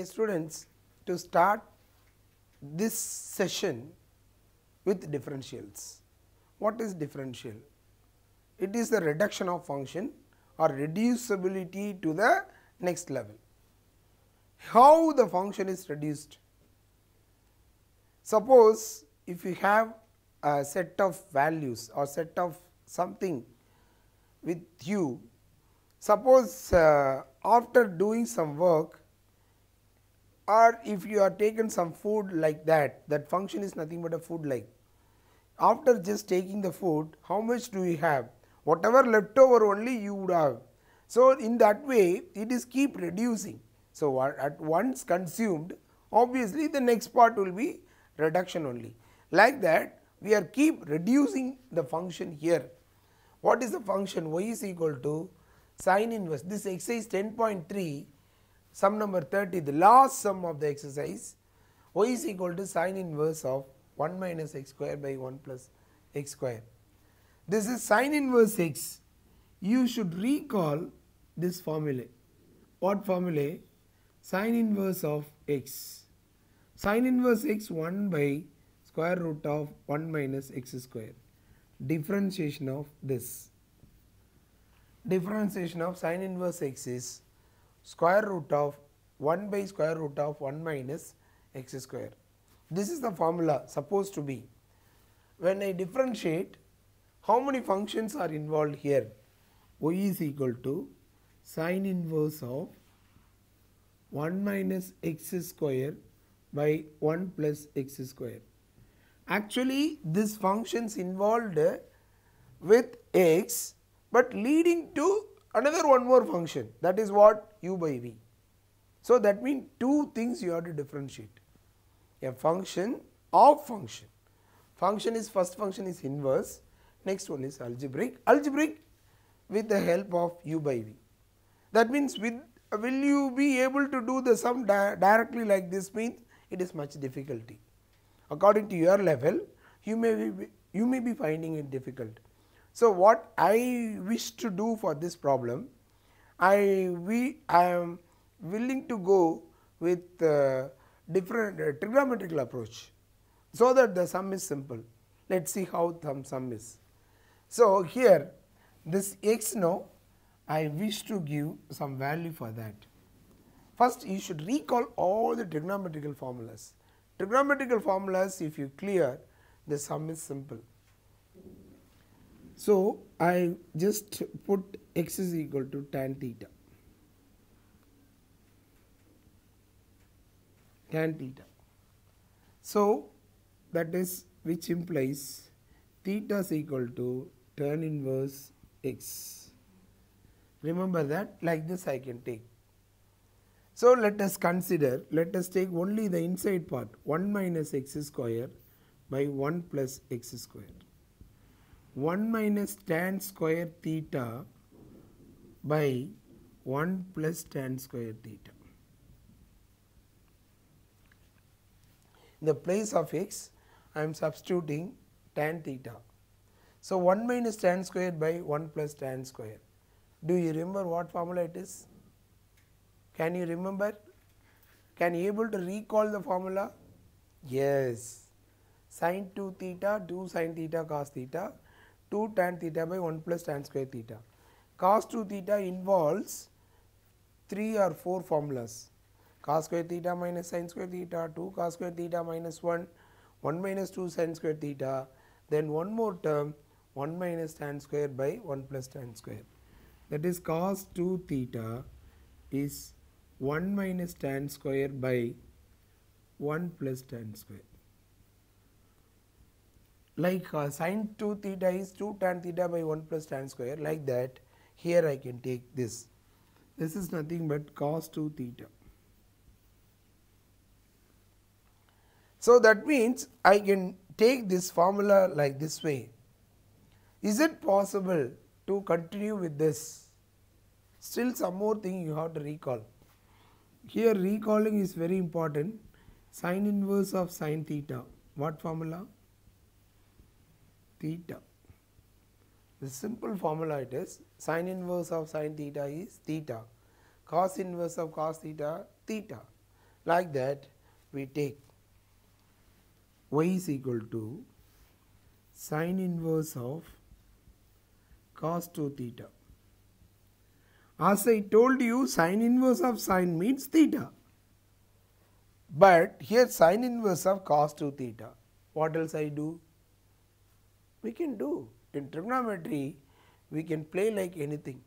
students to start this session with differentials. What is differential? It is the reduction of function or reducibility to the next level. How the function is reduced? Suppose if you have a set of values or set of something with you, suppose after doing some work, or if you are taken some food like that, that function is nothing but a food like. After just taking the food, how much do you have? Whatever left over only you would have. So, in that way it is keep reducing. So, at once consumed, obviously the next part will be reduction only. Like that we are keep reducing the function here. What is the function? Y is equal to sine inverse. This exercise 10.3, sum number 30, the last sum of the exercise, y is equal to sine inverse of 1 minus x square by 1 plus x square. This is sine inverse x. You should recall this formula. What formula? Sine inverse of x. Sine inverse x 1 by square root of 1 minus x square. Differentiation of this. Differentiation of sine inverse x is square root of 1 by square root of 1 minus x square. This is the formula supposed to be. When I differentiate, how many functions are involved here? Y is equal to sine inverse of 1 minus x square by 1 plus x square. Actually this functions involved with x, but leading to another one more function, that is what u by v. So that means two things you have to differentiate. A function of function. Function is, first function is inverse, next one is algebraic. Algebraic with the help of u by v. That means will you be able to do the sum directly like this? Means it is much difficulty. According to your level, you may be finding it difficult. So what I wish to do for this problem, I am willing to go with different trigonometrical approach, so that the sum is simple. Let us see how the sum is. So here this x now, I wish to give some value for that. First you should recall all the trigonometrical formulas. Trigonometrical formulas, if you clear, the sum is simple. So I just put x is equal to tan theta. Tan theta. So that is, which implies theta is equal to tan inverse x. Remember that, like this I can take. So let us consider, let us take only the inside part, 1 minus x square by 1 plus x square. 1 minus tan square theta by 1 plus tan square theta. In the place of x, I am substituting tan theta. So 1 minus tan square by 1 plus tan square. Do you remember what formula it is? Can you remember? Can you able to recall the formula? Yes. Sin 2 theta, 2 sin theta cos theta, 2 tan theta by 1 plus tan square theta. Cos 2 theta involves 3 or 4 formulas. Cos square theta minus sin square theta, 2 cos square theta minus 1, 1 minus 2 sin square theta, then one more term, 1 minus tan square by 1 plus tan square. That is, cos 2 theta is 1 minus tan square by 1 plus tan square. Like sin 2 theta is 2 tan theta by 1 plus tan square, like that here I can take this. This is nothing but cos 2 theta. So that means I can take this formula like this way. Is it possible to continue with this? Still some more thing you have to recall. Here recalling is very important. Sin inverse of sin theta. What formula? Theta. The simple formula it is. Sin inverse of sin theta is theta. Cos inverse of cos theta, theta. Like that we take y is equal to sin inverse of cos 2 theta. As I told you, sin inverse of sin means theta, but here sin inverse of cos 2 theta. What else I do? We can do in trigonometry, we can play like anything.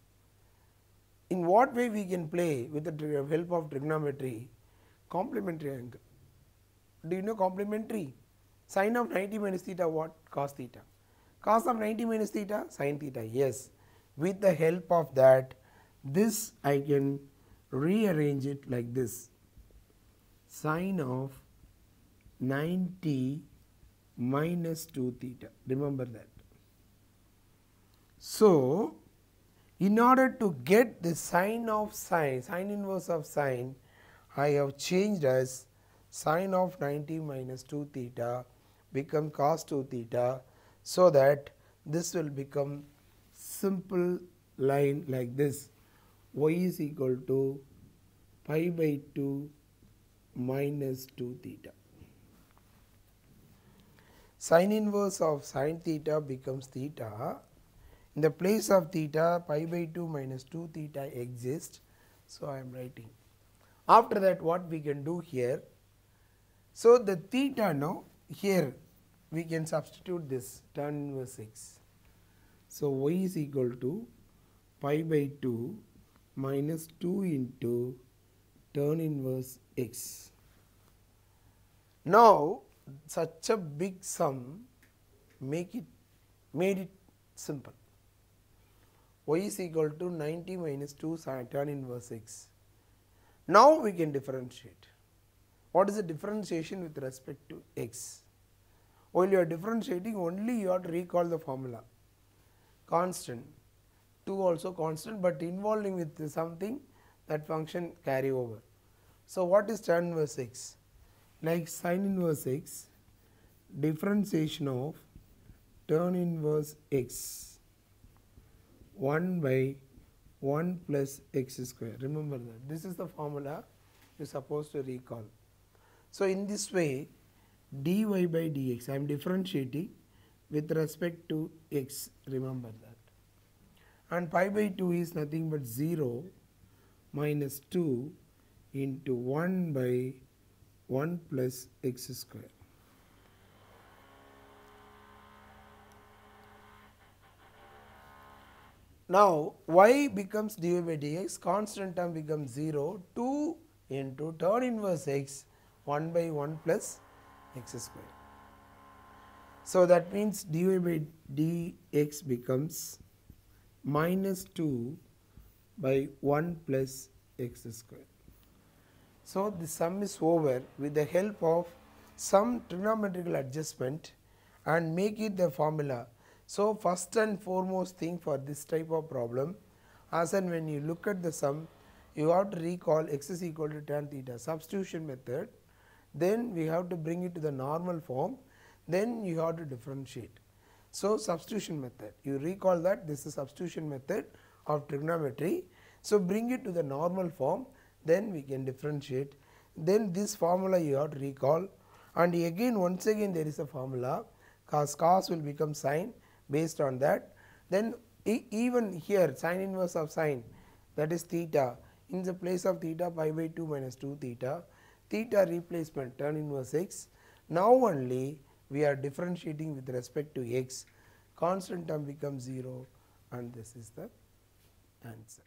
In what way we can play with the help of trigonometry? Complementary angle. Do you know complementary? Sin of 90 minus theta what? Cos theta. Cos of 90 minus theta? Sin theta. Yes. With the help of that, this I can rearrange it like this. Sin of 90 minus 2 theta. Remember that. So, in order to get the sin of sin inverse of sin, I have changed as sin of 90 minus 2 theta become cos 2 theta, so that this will become simple line like this. Y is equal to pi by 2 minus 2 theta. Sin inverse of sin theta becomes theta. In the place of theta, pi by 2 minus 2 theta exists. So, I am writing. After that, what we can do here? So, the theta now here we can substitute this tan inverse x. So, y is equal to pi by 2 minus 2 into tan inverse x. Now, such a big sum made it simple. Y is equal to 90 minus 2 tan inverse x. Now we can differentiate. What is the differentiation with respect to x? While you are differentiating, only you have to recall the formula. Constant, 2 also constant, but involving with something, that function carry over. So what is tan inverse x? Like sin inverse x, differentiation of tan inverse x 1 by 1 plus x square. Remember that. This is the formula you are supposed to recall. So in this way, dy by dx, I am differentiating with respect to x. Remember that. And pi by 2 is nothing but 0 minus 2 into 1 by 1 plus x square. Now, y becomes dy by dx, constant term becomes 0, 2 into tan inverse x 1 by 1 plus x square. So, that means dy by dx becomes minus 2 by 1 plus x square. So, the sum is over with the help of some trigonometrical adjustment and make it the formula. So, first and foremost thing for this type of problem, as and when you look at the sum, you have to recall x is equal to tan theta, substitution method, then we have to bring it to the normal form, then you have to differentiate. So, substitution method, you recall that this is substitution method of trigonometry. So, bring it to the normal form, then we can differentiate. Then this formula you have to recall, and again once again there is a formula, cos will become sin based on that. Then even here sin inverse of sin, that is theta, in the place of theta pi by 2 minus 2 theta, theta replacement tan inverse x. Now only we are differentiating with respect to x, constant term becomes 0, and this is the answer.